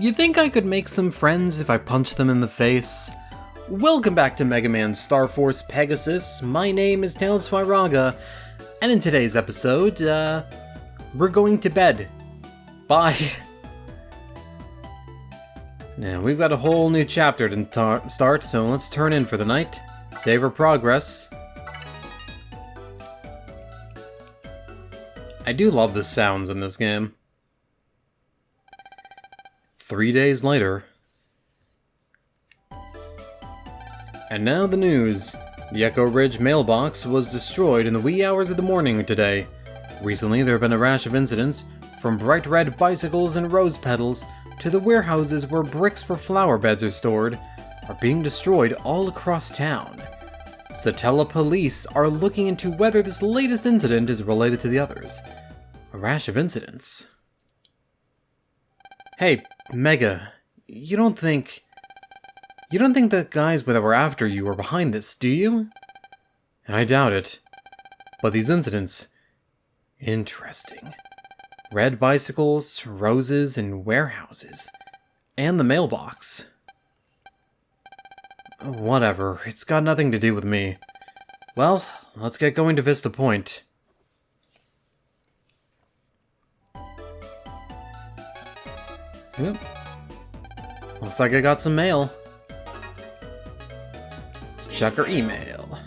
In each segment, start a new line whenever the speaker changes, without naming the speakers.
You think I could make some friends if I punched them in the face? Welcome back to Mega Man Star Force Pegasus. My name is Tails Firaga, and in today's episode, we're going to bed. Bye. Now, we've got a whole new chapter to start, so let's turn in for the night. Save our progress. I do love the sounds in this game. 3 days later. And now the news. The Echo Ridge mailbox was destroyed in the wee hours of the morning today. Recently, there have been a rash of incidents, from bright red bicycles and rose petals to the warehouses where bricks for flower beds are stored, are being destroyed all across town. Satella police are looking into whether this latest incident is related to the others. A rash of incidents. Hey, Mega, you don't think the guys that were after you were behind this, do you? I doubt it. But these incidents... interesting. Red bicycles, roses, and warehouses. And the mailbox. Whatever, it's got nothing to do with me. Well, let's get going to Vista Point. Yep. Looks like I got some mail. Let's check our email.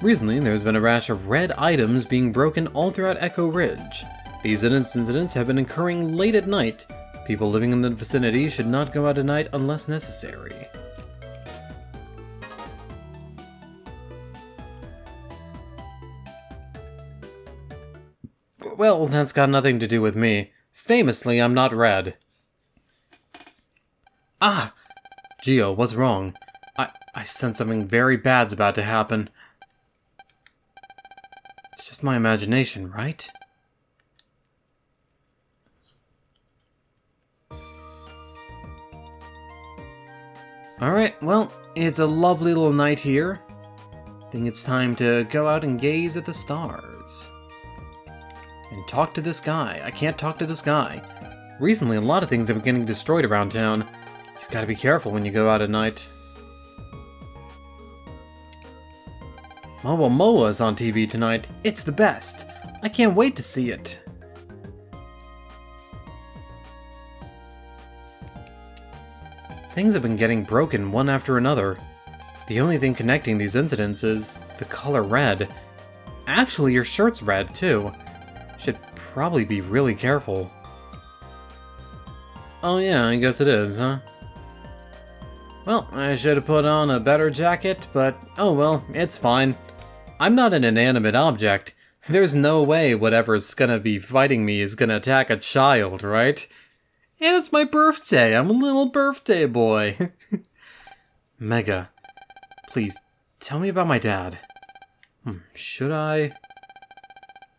Recently, there's been a rash of red items being broken all throughout Echo Ridge. These incidents have been occurring late at night. People living in the vicinity should not go out at night unless necessary. Well, that's got nothing to do with me. Famously, I'm not red. Ah! Geo, what's wrong? I sense something very bad's about to happen. It's just my imagination, right? Alright, well, it's a lovely little night here. I think it's time to go out and gaze at the stars. And talk to this guy. I can't talk to this guy. Recently, a lot of things have been getting destroyed around town. You've got to be careful when you go out at night. Moa Moa is on TV tonight. It's the best. I can't wait to see it. Things have been getting broken one after another. The only thing connecting these incidents is the color red. Actually, your shirt's red, too. Should probably be really careful. Oh yeah, I guess it is, huh? Well, I should have put on a better jacket, but oh well, it's fine. I'm not an inanimate object. There's no way whatever's gonna be fighting me is gonna attack a child, right? And it's my birthday, I'm a little birthday boy. Mega, please, tell me about my dad. Should I?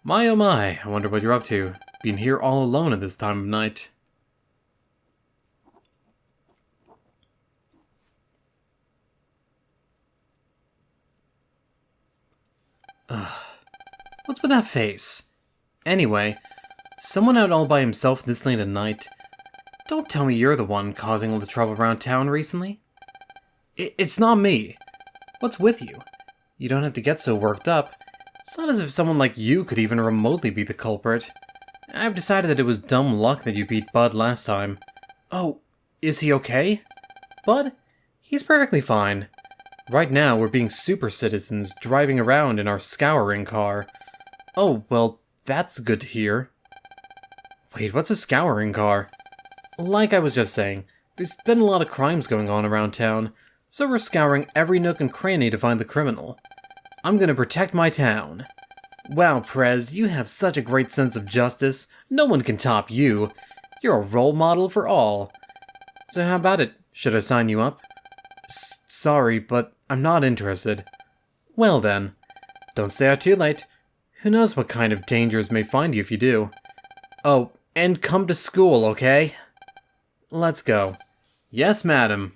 My oh my, I wonder what you're up to. Being here all alone at this time of night. What's with that face? Anyway, someone out all by himself this late at night. Don't tell me you're the one causing all the trouble around town recently. It's not me. What's with you? You don't have to get so worked up. It's not as if someone like you could even remotely be the culprit. I've decided that it was dumb luck that you beat Bud last time. Oh, is he okay? Bud? He's perfectly fine. Right now, we're being super citizens driving around in our scouring car. Oh, well, that's good to hear. Wait, what's a scouring car? Like I was just saying, there's been a lot of crimes going on around town, so we're scouring every nook and cranny to find the criminal. I'm gonna protect my town. Wow, Prez, you have such a great sense of justice. No one can top you. You're a role model for all. So how about it? Should I sign you up? Sorry, but I'm not interested. Well then, don't stay out too late. Who knows what kind of dangers may find you if you do. Oh, and come to school, okay? Let's go. Yes, madam.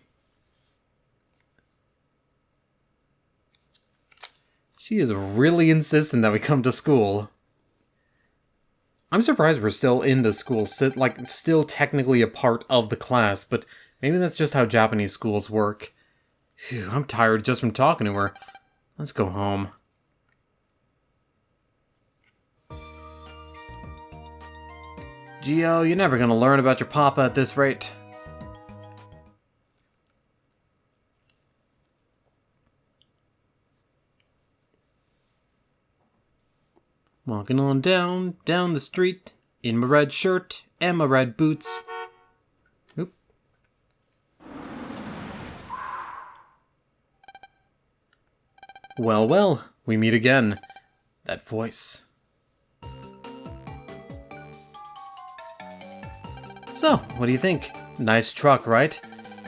She is really insistent that we come to school. I'm surprised we're still in the school, still technically a part of the class, but maybe that's just how Japanese schools work. Phew, I'm tired just from talking to her. Let's go home. Gio, you're never gonna learn about your papa at this rate. Walking on down the street, in my red shirt and my red boots. Oop. Well, well, we meet again. That voice. So, what do you think? Nice truck, right?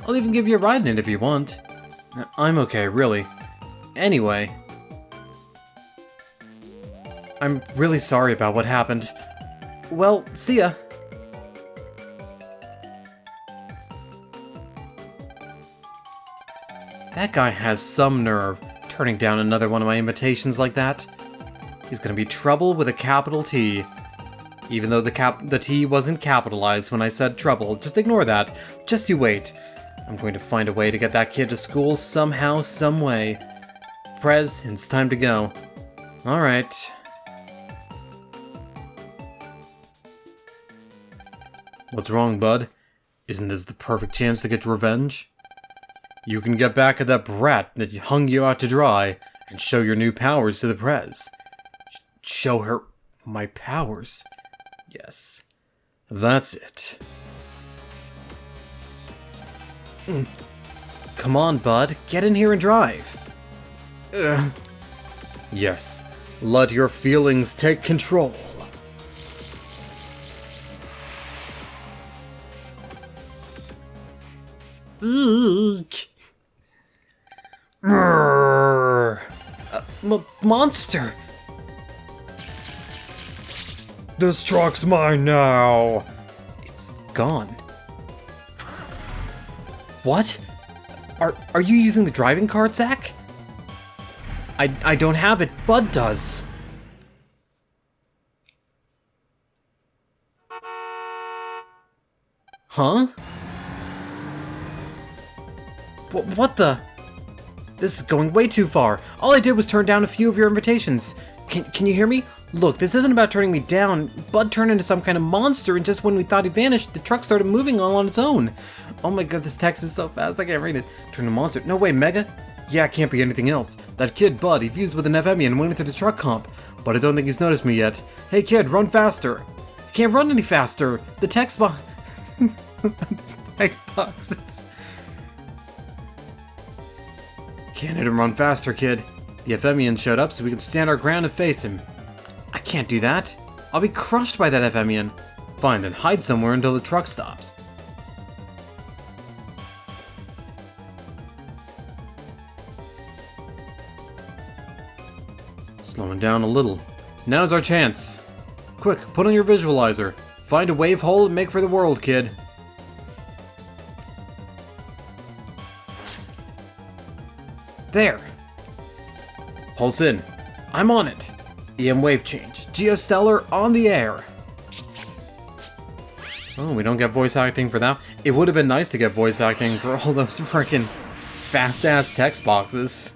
I'll even give you a ride in it if you want. I'm okay, really. Anyway, I'm really sorry about what happened. Well, see ya. That guy has some nerve, turning down another one of my invitations like that. He's gonna be trouble with a capital T. Even though the T wasn't capitalized when I said trouble, just ignore that. Just you wait. I'm going to find a way to get that kid to school somehow, some way. Prez, it's time to go. Alright. What's wrong, bud? Isn't this the perfect chance to get revenge? You can get back at that brat that hung you out to dry and show your new powers to the Prez. Show her my powers? Yes, that's it. Come on, bud. Get in here and drive. Yes, let your feelings take control. Monster! This truck's mine now! It's gone. What? Are you using the driving card, Zach? I don't have it, Bud does. Huh? What the? This is going way too far. All I did was turn down a few of your invitations. Can you hear me? Look, this isn't about turning me down. Bud turned into some kind of monster, and just when we thought he vanished, the truck started moving all on its own. Oh my god, this text is so fast, I can't read it. Turn to monster. No way, Mega? Yeah, it can't be anything else. That kid, Bud, he fused with an FME and went into the truck comp. But I don't think he's noticed me yet. Hey kid, run faster. I can't run any faster. The text box... text boxes... Can't hit him run faster, kid. The Ephemian showed up so we can stand our ground and face him. I can't do that. I'll be crushed by that Ephemian. Fine, then hide somewhere until the truck stops. Slowing down a little. Now's our chance. Quick, put on your visualizer. Find a wave hole and make for the world, kid. There. Pulse in. I'm on it. EM wave change. Geostellar on the air. Oh, we don't get voice acting for that. It would have been nice to get voice acting for all those freaking fast-ass text boxes.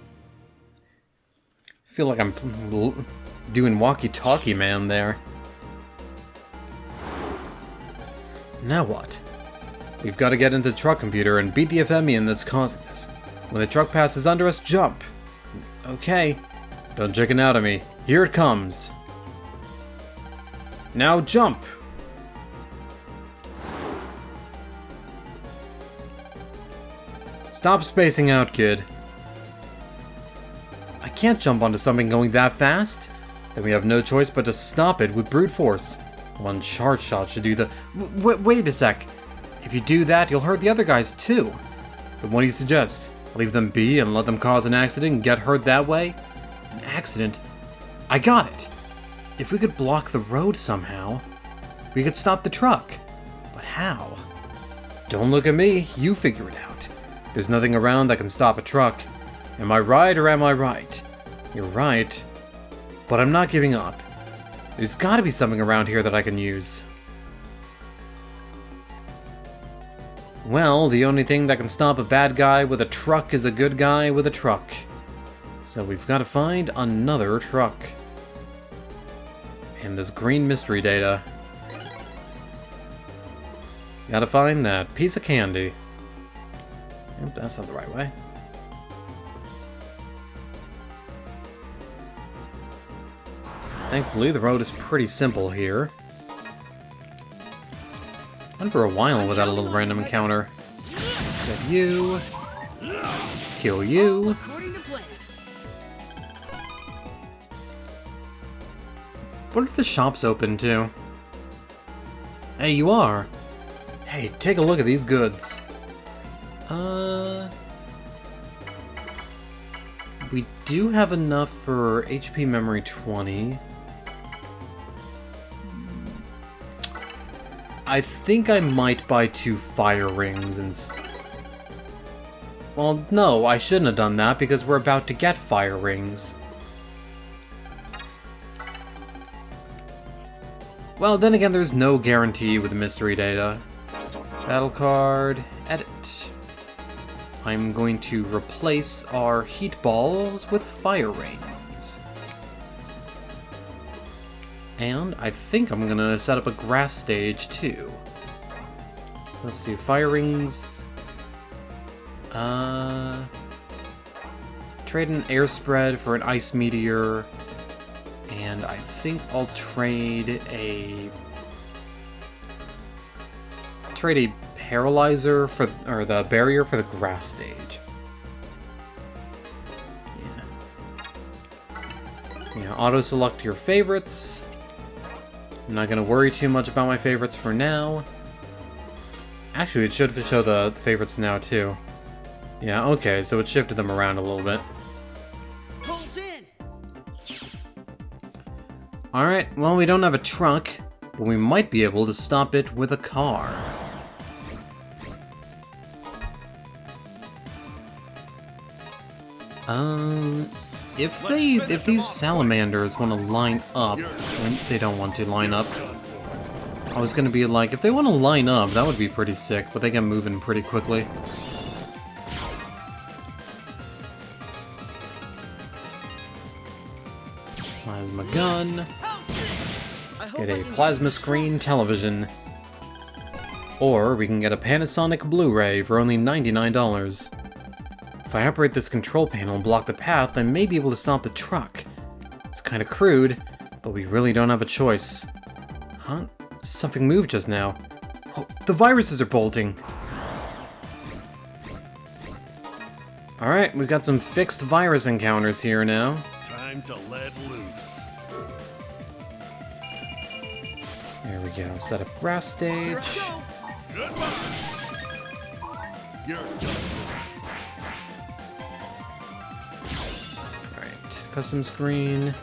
I feel like I'm doing walkie-talkie man there. Now what? We've got to get into the truck computer and beat the Ephemian that's causing this. When the truck passes under us, jump. Okay. Don't chicken out on me. Here it comes. Now jump. Stop spacing out, kid. I can't jump onto something going that fast. Then we have no choice but to stop it with brute force. One charge shot should do the... Wait a sec. If you do that, you'll hurt the other guys too. But what do you suggest? Leave them be and let them cause an accident and get hurt that way? An accident? I got it! If we could block the road somehow, we could stop the truck. But how? Don't look at me, you figure it out. There's nothing around that can stop a truck. Am I right or am I right? You're right, but I'm not giving up. There's gotta be something around here that I can use. Well, the only thing that can stop a bad guy with a truck is a good guy with a truck. So we've got to find another truck. And this green mystery data. Gotta find that piece of candy. Yep, that's not the right way. Thankfully, the road is pretty simple here. Went for a while without a little random encounter. Get you. Kill you. What if the shop's open too? Hey, you are. Hey, take a look at these goods. We do have enough for HP memory 20. I think I might buy 2 fire rings and... Well, no, I shouldn't have done that because we're about to get fire rings. Well, then again, there's no guarantee with the mystery data. Battle card, edit. I'm going to replace our heat balls with fire rings. And I think I'm gonna set up a grass stage too. Let's do fire rings. Trade an air spread for an ice meteor. And I think I'll trade a paralyzer for, or the barrier for the grass stage. Yeah, auto select your favorites. I'm not gonna worry too much about my favorites for now. Actually, it should show the favorites now too. Yeah, okay, so it shifted them around a little bit. Alright, well, we don't have a truck, but we might be able to stop it with a car. If these salamanders want to line up, they don't want to line up. I was gonna be like, if they want to line up, that would be pretty sick, but they get moving pretty quickly. Plasma gun. Get a plasma screen television. Or we can get a Panasonic Blu-ray for only $99. If I operate this control panel and block the path, I may be able to stop the truck. It's kinda crude, but we really don't have a choice. Huh? Something moved just now. Oh, the viruses are bolting. Alright, we've got some fixed virus encounters here now.
Time to let loose.
There we go. Set up grass stage.
Goodbye. You're done.
Alright, custom screen.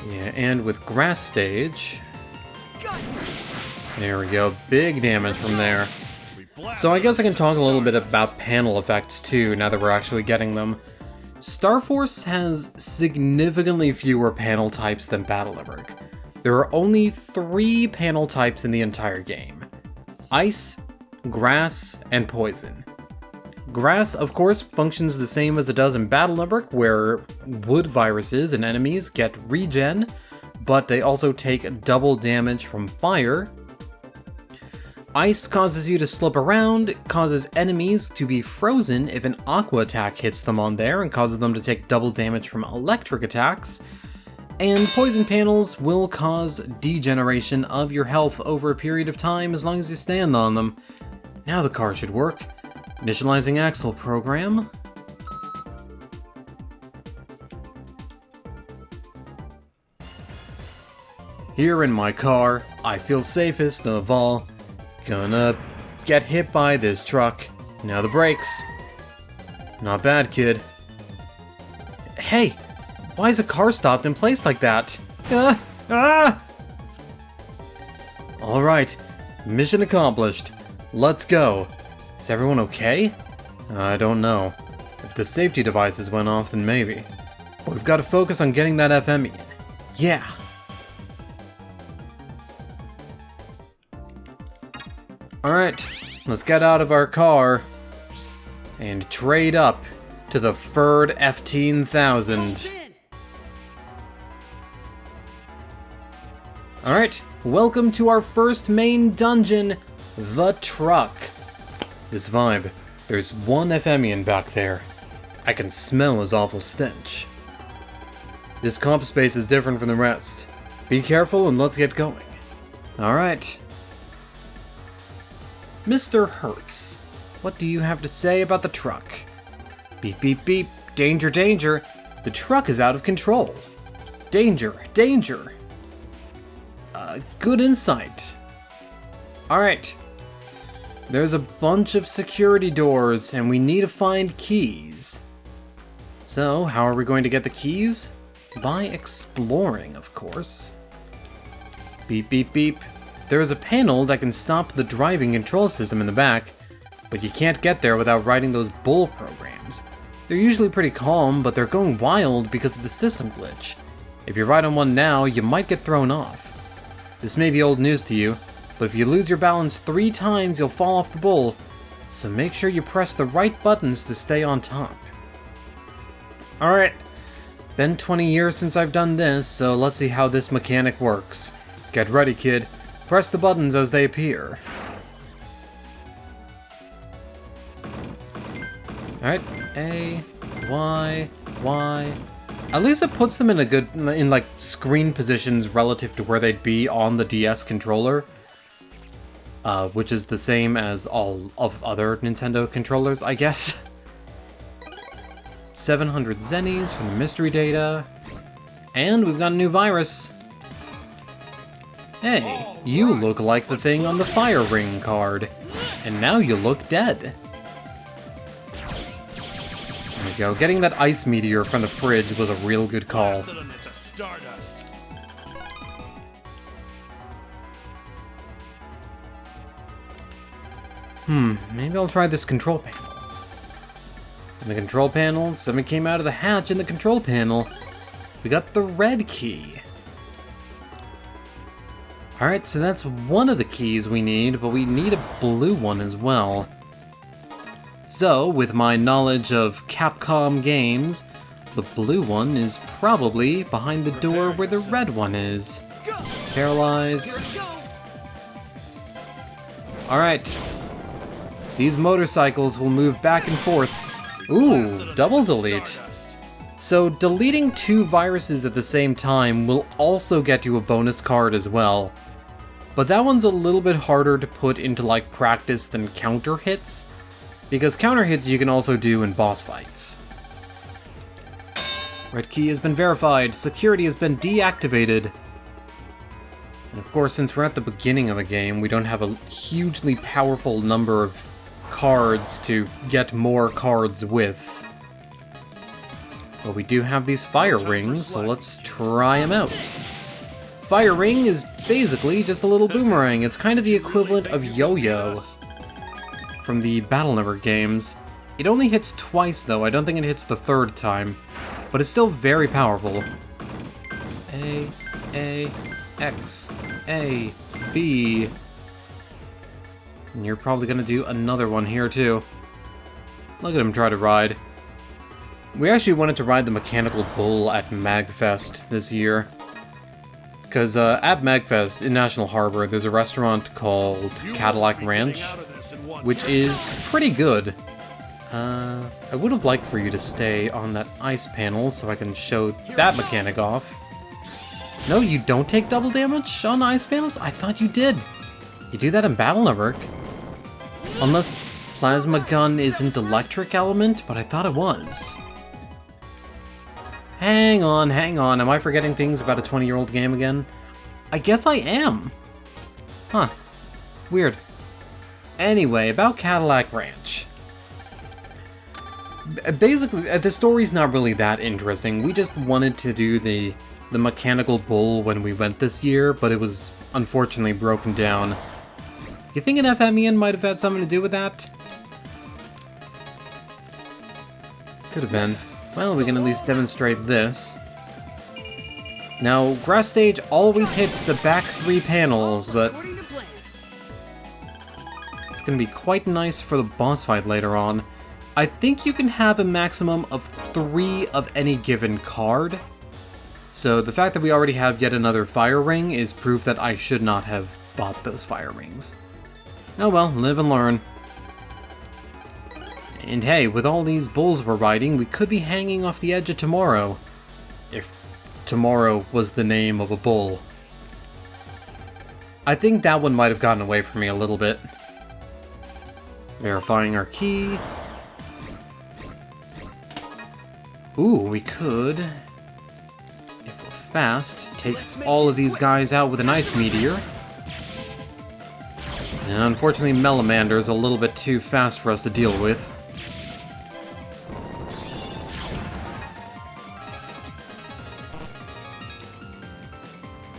Yeah, and with grass stage. There we go. Big damage from there. So I guess I can talk a little bit about panel effects too, now that we're actually getting them. Star Force has significantly fewer panel types than Battle Network. There are only 3 panel types in the entire game. Ice, grass, and poison. Grass, of course, functions the same as it does in Battle Network, where wood viruses and enemies get regen, but they also take double damage from fire. Ice causes you to slip around, causes enemies to be frozen if an aqua attack hits them on there, and causes them to take double damage from electric attacks. And poison panels will cause degeneration of your health over a period of time as long as you stand on them. Now the car should work. Initializing axle program. Here in my car, I feel safest of all. Gonna get hit by this truck. Now the brakes. Not bad, kid. Hey! Why is a car stopped in place like that? Alright, mission accomplished. Let's go. Is everyone okay? I don't know. If the safety devices went off, then maybe. But we've got to focus on getting that FME in. Yeah! Alright, let's get out of our car and trade up to the Ferd F-1000. Alright, welcome to our first main dungeon, the truck. This vibe, there's one Ephemian back there. I can smell his awful stench. This comp space is different from the rest. Be careful and let's get going. Alright. Mr. Hertz, what do you have to say about the truck? Beep, beep, beep. Danger, danger. The truck is out of control. Danger, danger. Good insight. Alright. There's a bunch of security doors, and we need to find keys. So, how are we going to get the keys? By exploring, of course. Beep, beep, beep. There is a panel that can stop the driving control system in the back, but you can't get there without writing those bull programs. They're usually pretty calm, but they're going wild because of the system glitch. If you write on one now, you might get thrown off. This may be old news to you, but if you lose your balance 3 times, you'll fall off the bull, so make sure you press the right buttons to stay on top. Alright, been 20 years since I've done this, so let's see how this mechanic works. Get ready, kid. Press the buttons as they appear. Alright, A, Y, Y. At least it puts them in like screen positions relative to where they'd be on the DS controller. Which is the same as all of other Nintendo controllers, I guess. 700 zennies from the mystery data. And we've got a new virus. Hey, you look like the thing on the fire ring card. And now you look dead. There we go. Getting that ice meteor from the fridge was a real good call. Maybe I'll try this control panel. In the control panel, something came out of the hatch in the control panel. We got the red key. Alright, so that's one of the keys we need, but we need a blue one as well. So, with my knowledge of Capcom games, the blue one is probably behind the door where the red one is. Paralyze. Alright. These motorcycles will move back and forth. Ooh, double delete. So, deleting 2 viruses at the same time will also get you a bonus card as well. But that one's a little bit harder to put into like practice than counter hits, because counter hits you can also do in boss fights. Red key has been verified, security has been deactivated. And of course, since we're at the beginning of the game, we don't have a hugely powerful number of cards to get more cards with. But we do have these fire rings, so let's try them out. Fire ring is basically just a little boomerang. It's kind of the equivalent of yo-yo from the Battle Network games. It only hits twice though, I don't think it hits the 3rd time, but it's still very powerful. A, X, A, B. And you're probably gonna do another one here too. Look at him try to ride. We actually wanted to ride the mechanical bull at MagFest this year. Because at MagFest in National Harbor, there's a restaurant called Cadillac Ranch, which is pretty good. I would have liked for you to stay on that ice panel so I can show that mechanic off. No, you don't take double damage on ice panels? I thought you did. You do that in Battle Network. Unless Plasma Gun isn't electric element, but I thought it was. Hang on, am I forgetting things about a 20-year-old game again? I guess I am. Huh. Weird. Anyway, about Cadillac Ranch. Basically, the story's not really that interesting. We just wanted to do the mechanical bull when we went this year, but it was unfortunately broken down. You think an FMEN might have had something to do with that? Could have been. Well, we can at least demonstrate this. Now, Grass Stage always hits the back 3 panels, but... That's going to be quite nice for the boss fight later on. I think you can have a maximum of 3 of any given card. So the fact that we already have yet another fire ring is proof that I should not have bought those fire rings. Oh well, live and learn. And hey, with all these bulls we're riding, we could be hanging off the edge of tomorrow. If tomorrow was the name of a bull. I think that one might have gotten away from me a little bit. Verifying our key. Ooh, we could, if we're fast, take all of these guys out with an ice meteor. And unfortunately, Melamander's a little bit too fast for us to deal with.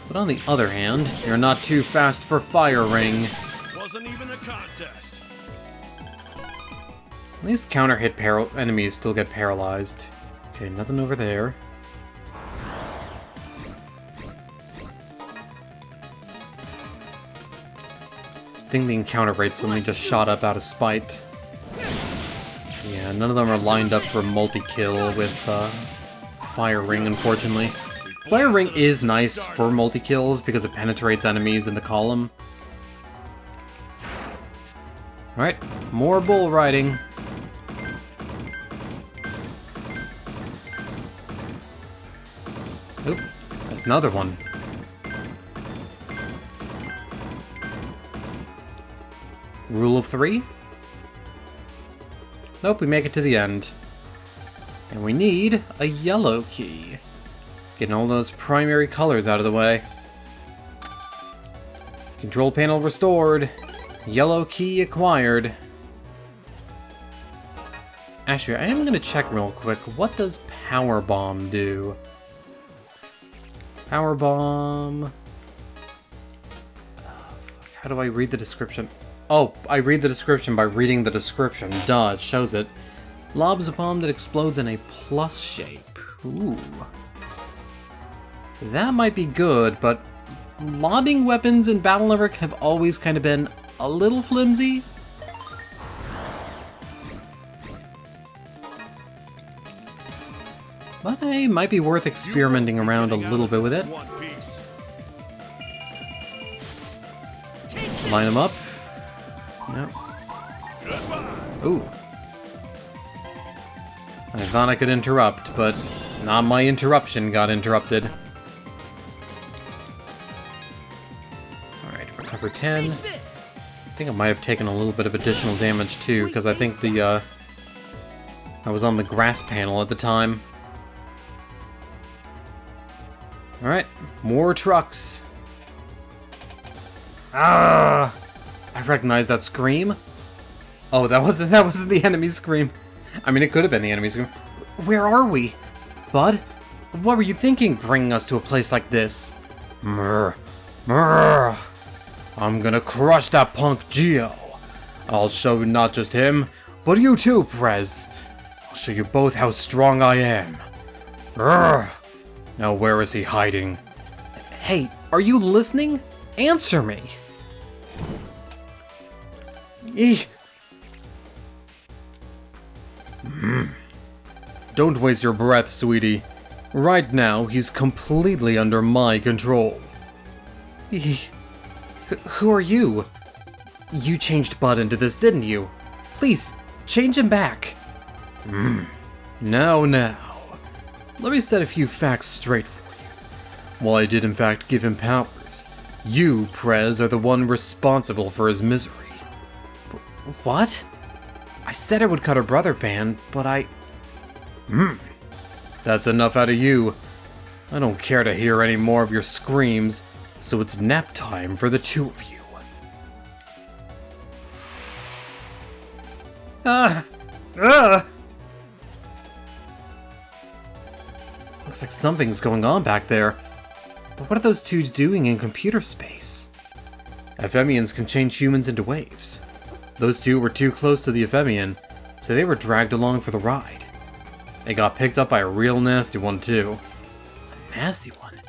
But on the other hand, you're not too fast for Fire Ring.
Wasn't even a contest.
At least counter-hit enemies still get paralyzed. Okay, nothing over there. I think the encounter rate suddenly just shot up out of spite. Yeah, none of them are lined up for multi-kill with Fire Ring, unfortunately. Fire Ring is nice for multi-kills because it penetrates enemies in the column. Alright, more bull riding. Oop, there's another one. Rule of 3? Nope, we make it to the end. And we need a yellow key. Getting all those primary colors out of the way. Control panel restored. Yellow key acquired. Actually, I am going to check real quick. What does Power Bomb do? Power Bomb... How do I read the description? Oh, I read the description by reading the description. Duh, it shows it. Lobs a bomb that explodes in a plus shape. Ooh. That might be good, but lobbing weapons in Battle Network have always kind of been a little flimsy. But hey, might be worth experimenting around a little bit with it. Line them up. No. Ooh. I thought I could interrupt, but not my interruption got interrupted. Alright, recover 10. I think I might have taken a little bit of additional damage too, because I think I was on the grass panel at the time. Alright, more trucks. Ah! I recognize that scream. Oh, that wasn't the enemy scream. I mean, it could have been the enemy scream. Where are we? Bud? What were you thinking bringing us to a place like this? Mrr. Mrr. I'm gonna crush that punk Geo. I'll show not just him, but you too, Prez. I'll show you both how strong I am. Mrr. Now where is he hiding? Hey, are you listening? Answer me. Eeh. Don't waste your breath, sweetie. Right now, he's completely under my control. Who are you? You changed Bud into this, didn't you? Please, change him back. Now. Let me set a few facts straight for you. While I did in fact give him powers, you, Prez, are the one responsible for his misery. What? I said I would cut her brother band, but I... That's enough out of you. I don't care to hear any more of your screams, so it's nap time for the two of you. Looks like something's going on back there. But what are those two doing in computer space? Ephemians can change humans into waves. Those two were too close to the Ephemian, so they were dragged along for the ride. They got picked up by a real nasty one too. A nasty one?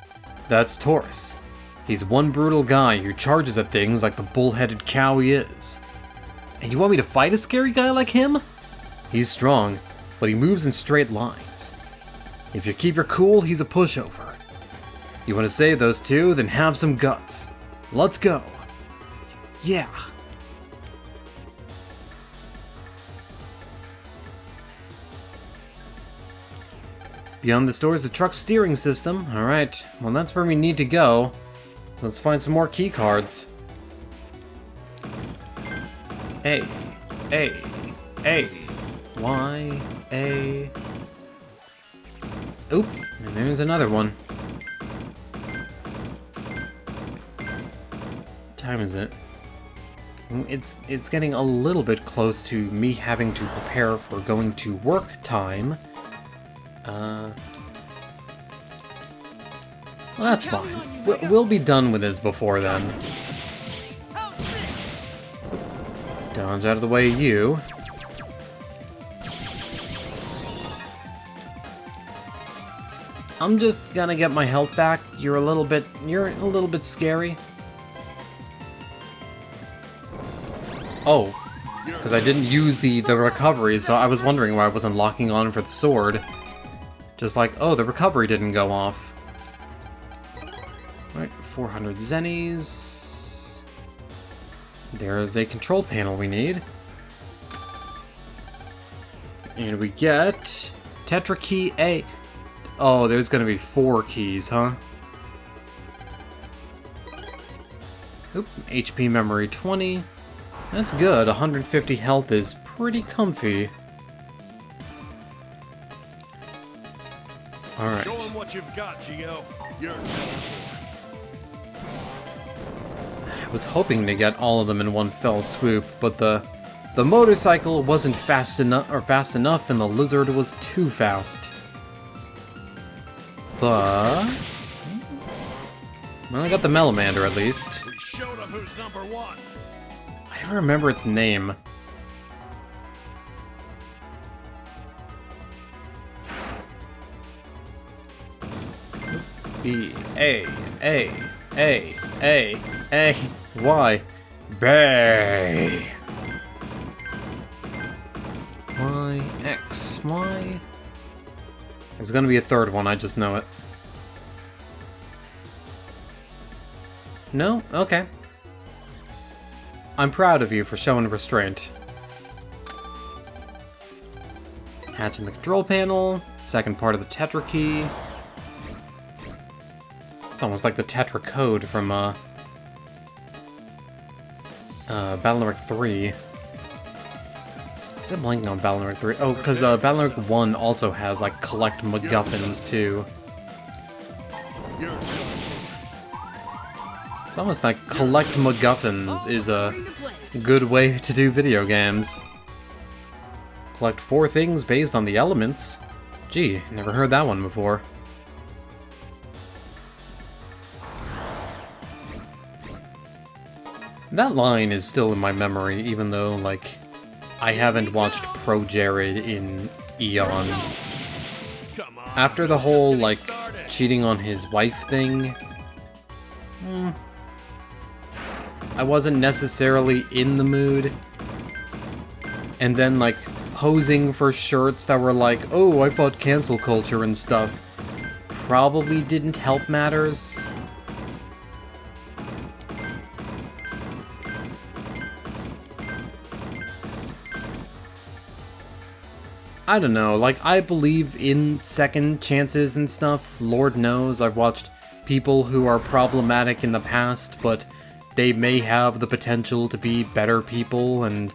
That's Taurus. He's one brutal guy who charges at things like the bull-headed cow he is. And you want me to fight a scary guy like him? He's strong, but he moves in straight lines. If you keep your cool, he's a pushover. You want to save those two, then have some guts. Let's go. Yeah. Beyond the store is the truck's steering system. Alright, well that's where we need to go. So let's find some more key cards. A, A, A, Y, A. Oop, and there's another one. What time is it? It's getting a little bit close to me having to prepare for going to work time. Well, that's fine. We'll be done with this before then. Dodge out of the way, you. I'm just gonna get my health back. You're a little bit scary. Oh, because I didn't use the recovery, so I was wondering why I wasn't locking on for the sword. Just like, oh, the recovery didn't go off. Alright, 400 zennies. There's a control panel we need. And we get Tetra Key A. Oh, there's gonna be 4 keys, huh? Oop, HP memory 20. That's good, 150 health is pretty comfy. Alright.
Show 'em what you've got, Geo. You're
I was hoping to get all of them in one fell swoop, but the motorcycle wasn't fast enough, and the lizard was too fast. But well, I got the Melamander at least.
We showed 'em who's number one.
I don't remember its name. B A Y Bay Y X Y. There's gonna be a third one, I just know it. No? Okay. I'm proud of you for showing restraint. Hatch in the control panel, second part of the Tetra key. It's almost like the Tetra code from Battle Network 3. Is that blanking on Battle Network 3? Oh, because Battle Network 1 also has like collect MacGuffins too. It's almost like collect MacGuffins is a good way to do video games. Collect 4 things based on the elements. Gee, never heard that one before. That line is still in my memory, even though, like, I haven't watched Pro Jared in eons. After the whole, like, cheating on his wife thing, I wasn't necessarily in the mood. And then, like, posing for shirts that were like, oh, I fought cancel culture and stuff, probably didn't help matters. I don't know, like, I believe in second chances and stuff. Lord knows I've watched people who are problematic in the past, but they may have the potential to be better people, and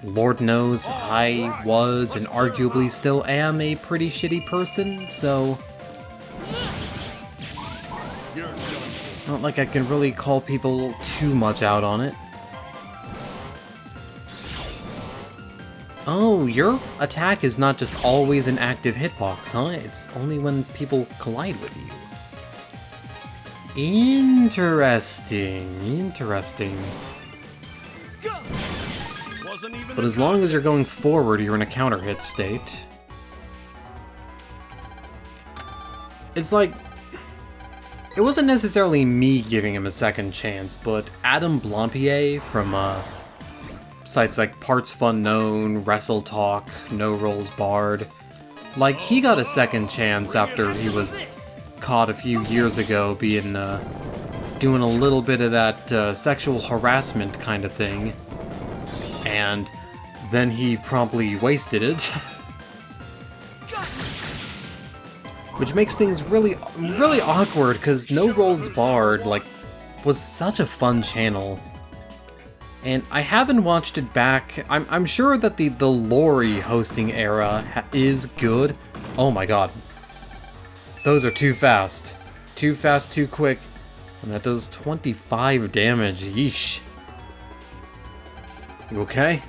Lord knows I was and arguably still am a pretty shitty person, so not like I can really call people too much out on it. Oh, your attack is not just always an active hitbox, huh? It's only when people collide with you. Interesting, interesting. But as long as you're going forward, you're in a counter hit state. It's like, it wasn't necessarily me giving him a second chance, but Adam Blampier from sites like Parts Fun Known, Wrestle Talk, No Rolls Barred. Like, he got a second chance after he was caught a few years ago being, doing a little bit of that, sexual harassment kind of thing. And then he promptly wasted it. Which makes things really awkward, because No Rolls Barred, like, was such a fun channel. And I haven't watched it back. I'm sure that the Lori hosting era is good. Oh my god. Those are too fast. Too fast, too quick. And that does 25 damage. Yeesh. You okay?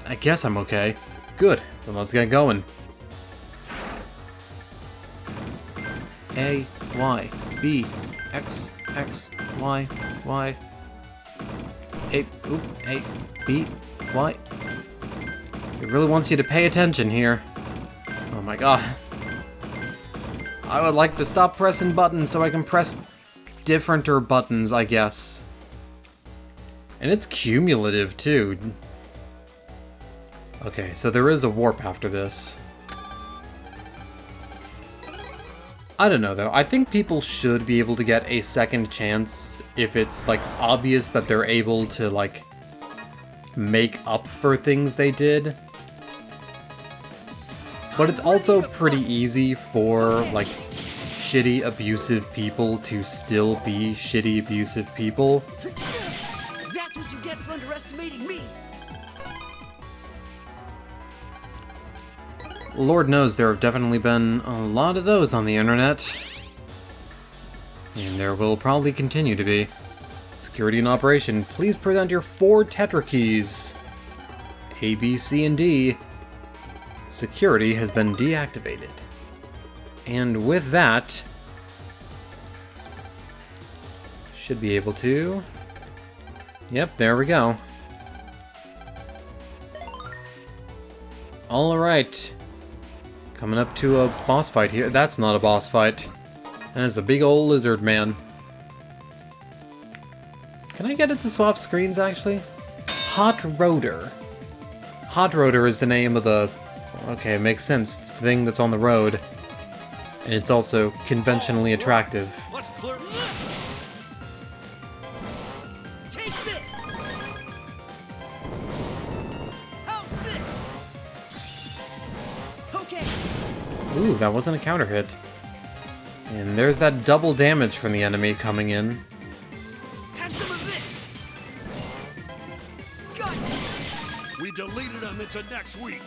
I guess I'm okay. Good. Then let's get going. A, Y, B, X, X, Y, Y. A, B, Y. It really wants you to pay attention here. Oh my god. I would like to stop pressing buttons so I can press differenter buttons, I guess. And it's cumulative, too. Okay, so there is a warp after this. I don't know, though. I think people should be able to get a second chance if it's, like, obvious that they're able to, like, make up for things they did. But it's also pretty easy for, like, shitty, abusive people to still be shitty, abusive people.
That's what you get for underestimating me!
Lord knows there have definitely been a lot of those on the internet. And there will probably continue to be. Security in operation, please present your 4 Tetra keys. A, B, C, and D. Security has been deactivated. And with that, should be able to... Yep, there we go. Alright. Coming up to a boss fight here. That's not a boss fight. That is a big old lizard man. Can I get it to swap screens, actually? Hot Rotor. Hot Rotor is the name of the... Okay, it makes sense. It's the thing that's on the road. And it's also conventionally attractive.
Let's clear.
Take this! How's this? Okay.
Ooh, that wasn't a counter hit. And there's that double damage from the enemy coming in.
Have some of this! Got it!
We deleted them into next week.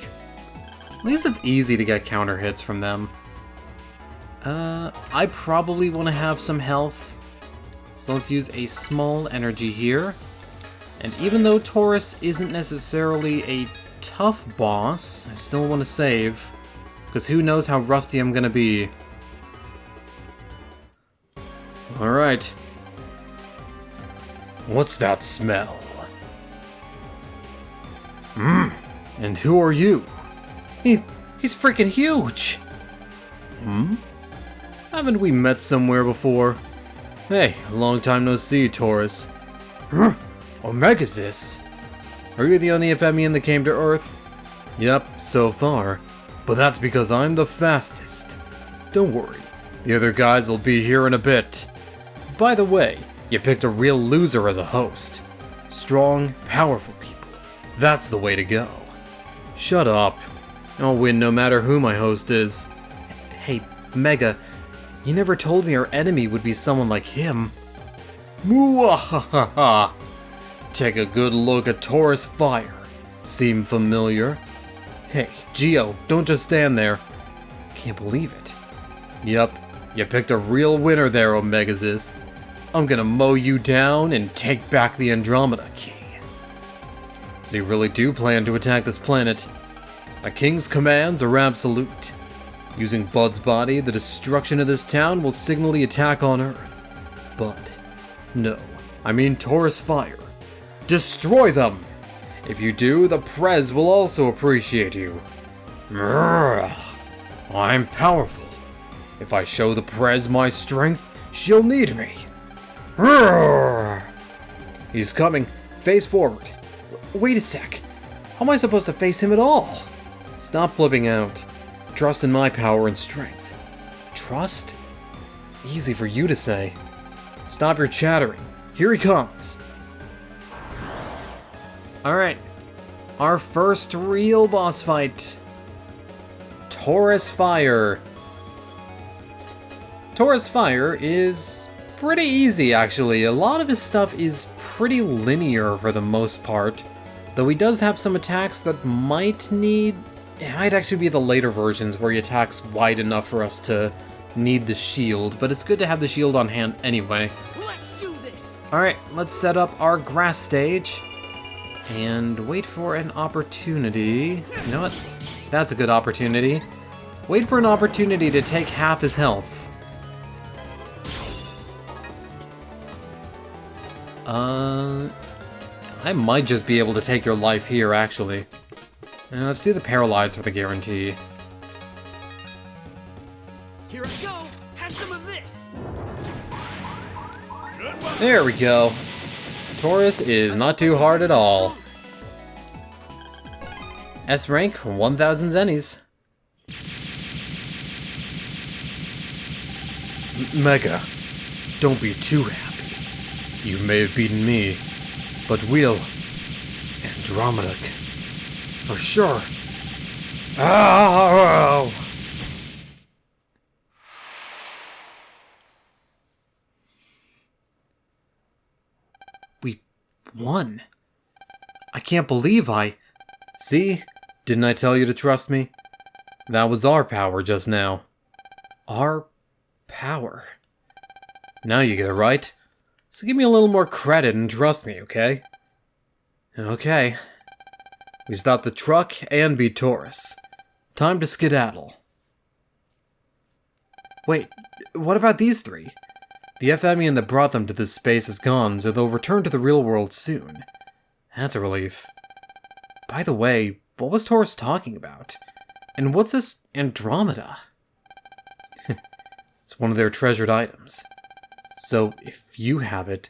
At least it's easy to get counter hits from them. I probably want to have some health. So let's use a small energy here. And even though Taurus isn't necessarily a tough boss, I still want to save. Because who knows how rusty I'm gonna be. Alright. What's that smell? And who are you? He's freaking huge! Haven't we met somewhere before? Hey, long time no see, Taurus. Omegazis? Are you the only Ephemian that came to Earth? Yep, so far. But that's because I'm the fastest. Don't worry, the other guys will be here in a bit. By the way, you picked a real loser as a host. Strong, powerful people. That's the way to go. Shut up. I'll win no matter who my host is. Hey, Mega, you never told me our enemy would be someone like him. Mwah-ha-ha-ha. Take a good look at Taurus Fire. Seem familiar? Hey, Geo, don't just stand there. Can't believe it. Yep, you picked a real winner there, Omegazis. I'm gonna mow you down and take back the Andromeda Key. So you really do plan to attack this planet? A king's commands are absolute. Using Bud's body, the destruction of this town will signal the attack on Earth. Bud. No, I mean Taurus Fire. Destroy them! If you do, the Prez will also appreciate you. I'm powerful. If I show the Prez my strength, she'll need me. He's coming. Face forward. Wait a sec. How am I supposed to face him at all? Stop flipping out. Trust in my power and strength. Trust? Easy for you to say. Stop your chattering. Here he comes. Alright. Our first real boss fight. Taurus Fire. Taurus Fire is pretty easy, actually. A lot of his stuff is pretty linear for the most part, though he does have some attacks that might need... It might actually be the later versions where he attacks wide enough for us to need the shield, but it's good to have the shield on hand anyway.
Let's do this.
Alright, let's set up our grass stage and wait for an opportunity. You know what? That's a good opportunity. Wait for an opportunity to take half his health. I might just be able to take your life here, actually. Let's do the paralyze for the guarantee.
Here I go. Have some of this.
There we go. Taurus is not too hard at all. S rank, 1000 zennies. Mega, don't be too happy. You may have beaten me, but we'll... Andromeda, for sure. Ow! We won. I can't believe See? Didn't I tell you to trust me? That was our power just now. Our power. Now you get it right. So give me a little more credit and trust me, okay? Okay. We stopped the truck and beat Taurus. Time to skedaddle. Wait, what about these three? The Ephemian that brought them to this space is gone, so they'll return to the real world soon. That's a relief. By the way, what was Taurus talking about? And what's this Andromeda? It's one of their treasured items. So if you have it,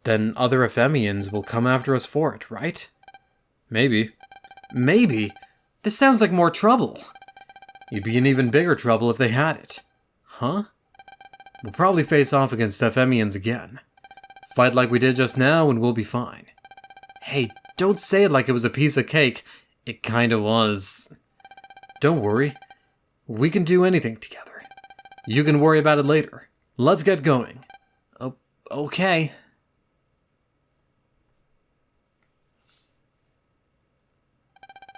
then other Ephemians will come after us for it, right? Maybe. Maybe? This sounds like more trouble. You'd be in even bigger trouble if they had it. Huh? We'll probably face off against Ephemians again. Fight like we did just now and we'll be fine. Hey, don't say it like it was a piece of cake. It kinda was. Don't worry. We can do anything together. You can worry about it later. Let's get going. Oh, okay.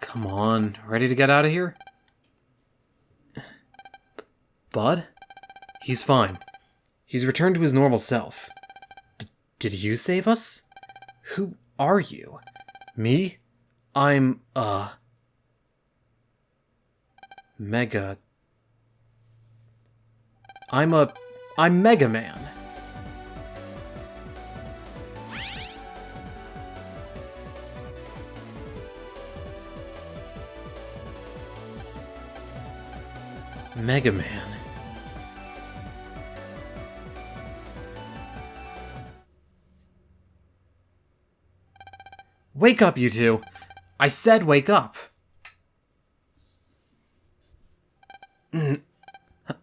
Come on, ready to get out of here? Bud? He's fine. He's returned to his normal self. Did you save us? Who are you? Me? I'm, Mega... I'm Mega Man. Mega Man. Wake up, you two! I said wake up!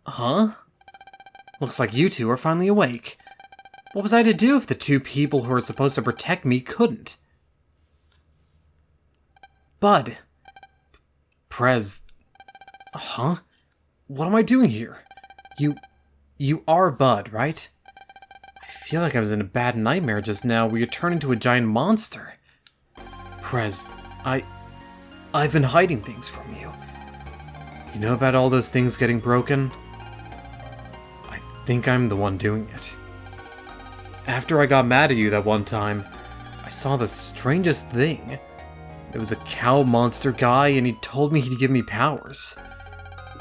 Huh? Looks like you two are finally awake. What was I to do if the two people who are supposed to protect me couldn't? Bud. Prez. Huh? What am I doing here? You are Bud, right? I feel like I was in a bad nightmare just now where you turned into a giant monster. Prez, I've been hiding things from you. You know about all those things getting broken? I think I'm the one doing it. After I got mad at you that one time, I saw the strangest thing. It was a cow monster guy and he told me he'd give me powers.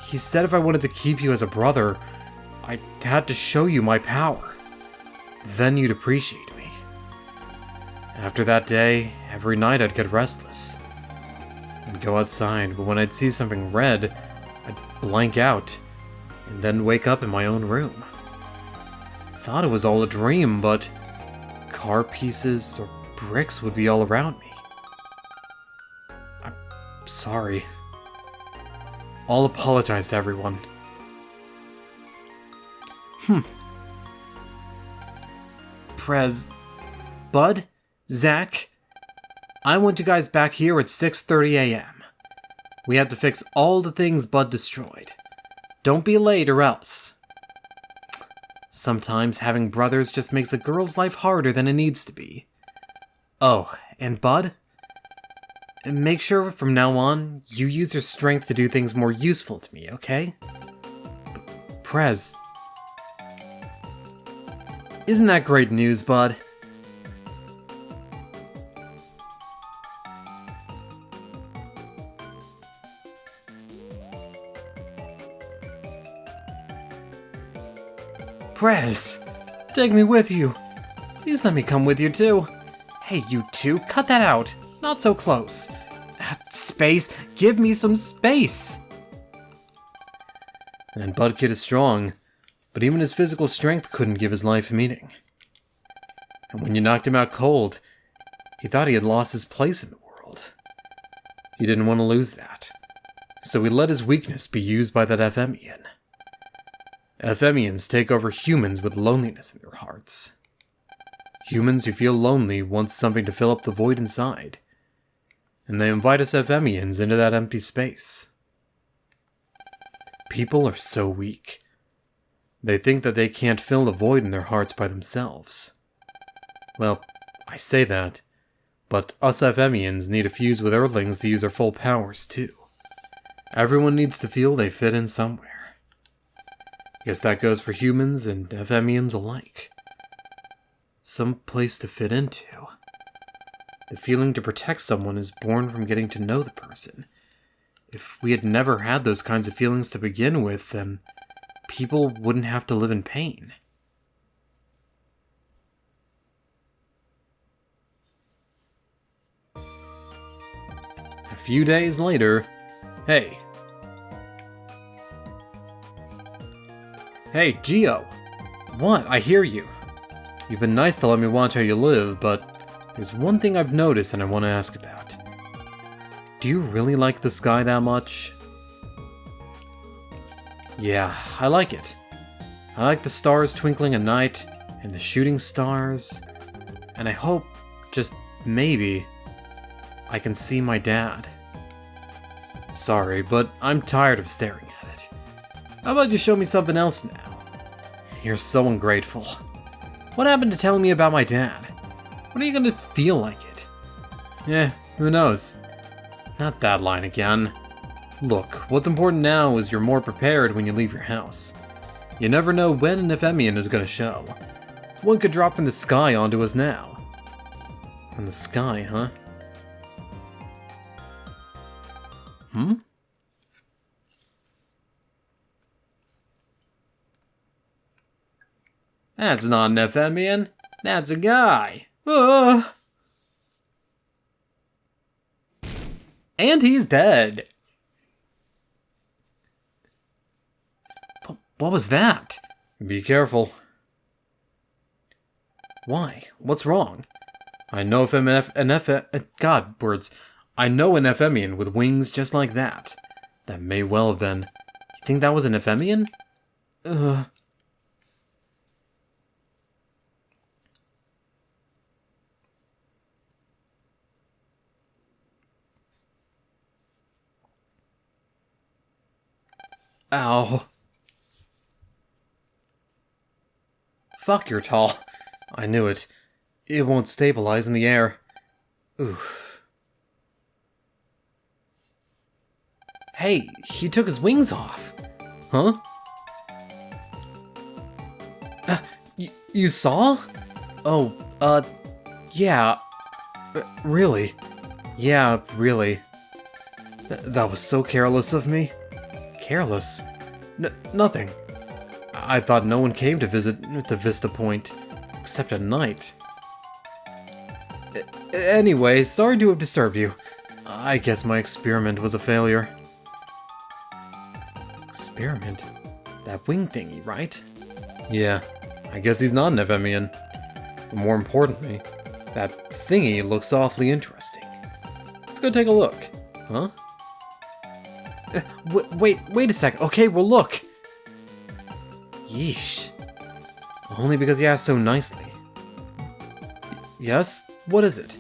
He said if I wanted to keep you as a brother, I had to show you my power. Then you'd appreciate me. After that day, every night I'd get restless. I'd go outside, but when I'd see something red, I'd blank out, and then wake up in my own room. Thought it was all a dream, but car pieces or bricks would be all around me. sorry. I'll apologize to everyone. Prez, Bud, Zach, I want you guys back here at 6:30 a.m. We have to fix all the things Bud destroyed. Don't be late or else. Sometimes having brothers just makes a girl's life harder than it needs to be. Oh, and Bud? Make sure from now on, you use your strength to do things more useful to me, okay? Prez. Isn't that great news, Bud? Prez, take me with you. Please let me come with you too. Hey, you two, cut that out. Not so close. Space, give me some space. And Bud Kid is strong, but even his physical strength couldn't give his life meaning. And when you knocked him out cold, he thought he had lost his place in the world. He didn't want to lose that, so he let his weakness be used by that Ephemian. Ephemians take over humans with loneliness in their hearts. Humans who feel lonely want something to fill up the void inside, and they invite us Ephemians into that empty space. People are so weak. They think that they can't fill the void in their hearts by themselves. Well, I say that, but us Ephemians need to fuse with Earthlings to use our full powers too. Everyone needs to feel they fit in somewhere. Guess that goes for humans and Ephemians alike. Some place to fit into. The feeling to protect someone is born from getting to know the person. If we had never had those kinds of feelings to begin with, then people wouldn't have to live in pain. A few days later, hey, Gio! What? I hear you. You've been nice to let me watch how you live, but there's one thing I've noticed and I want to ask about. Do you really like the sky that much? Yeah, I like it. I like the stars twinkling at night, and the shooting stars, and I hope, just maybe, I can see my dad. Sorry, but I'm tired of staring at it. How about you show me something else now? You're so ungrateful. What happened to telling me about my dad? When are you gonna feel like it? Who knows? Not that line again. Look, what's important now is you're more prepared when you leave your house. You never know when an Ephemian is gonna show. One could drop from the sky onto us now. From the sky, huh? That's not an Ephemian. That's a guy. And he's dead. What was that? Be careful. Why? What's wrong? I know I know an Ephemian with wings just like that. That may well have been. You think that was an Ephemian? Ow. Fuck, you're tall. I knew it. It won't stabilize in the air. Oof. Hey, he took his wings off. Huh? You saw? Oh, yeah. Really? Yeah, really. That was so careless of me. Careless? Nothing. I thought no one came to visit to Vista Point, except at night. Anyway, sorry to have disturbed you. I guess my experiment was a failure. Experiment? That wing thingy, right? Yeah, I guess he's not an Ephemian. But more importantly, that thingy looks awfully interesting. Let's go take a look. Huh? Wait a sec. Okay, well look. Yeesh. Only because you asked so nicely. Yes? What is it?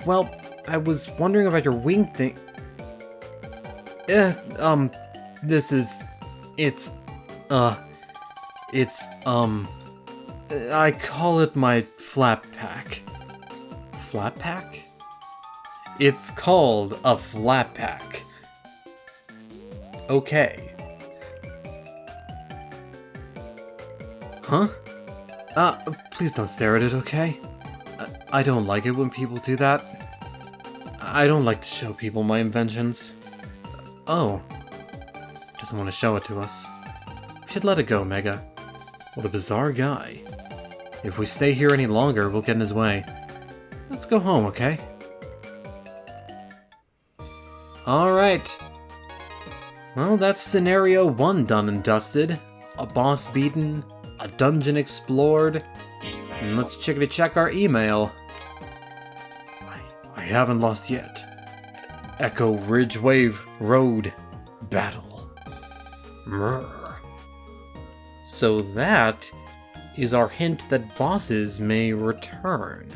Well, I was wondering about your wing thing. This is... I call it my flap pack. Flap pack? It's called a flap pack. Okay. Huh? Please don't stare at it, okay? I don't like it when people do that. I don't like to show people my inventions. Oh. Doesn't want to show it to us. We should let it go, Mega. What a bizarre guy. If we stay here any longer, we'll get in his way. Let's go home, okay? Alright. Well, that's scenario 1 done and dusted. A boss beaten, a dungeon explored, and let's chickadee check our email. I haven't lost yet. Echo Ridge Wave Road Battle. Mrr. So that is our hint that bosses may return.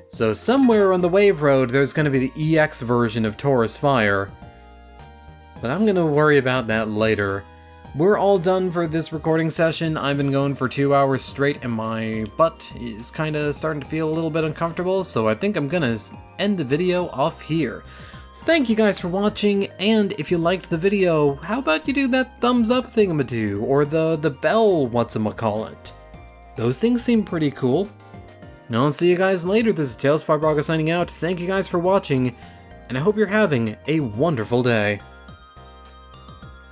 So somewhere on the Wave Road there's going to be the EX version of Taurus Fire. But I'm going to worry about that later. We're all done for this recording session. I've been going for 2 hours straight and my butt is kind of starting to feel a little bit uncomfortable, so I think I'm going to end the video off here. Thank you guys for watching, and if you liked the video, how about you do that thumbs up thingamadoo, or the bell whatchamacallit. Those things seem pretty cool. Now I'll see you guys later. This is Tails Fibraga signing out. Thank you guys for watching, and I hope you're having a wonderful day.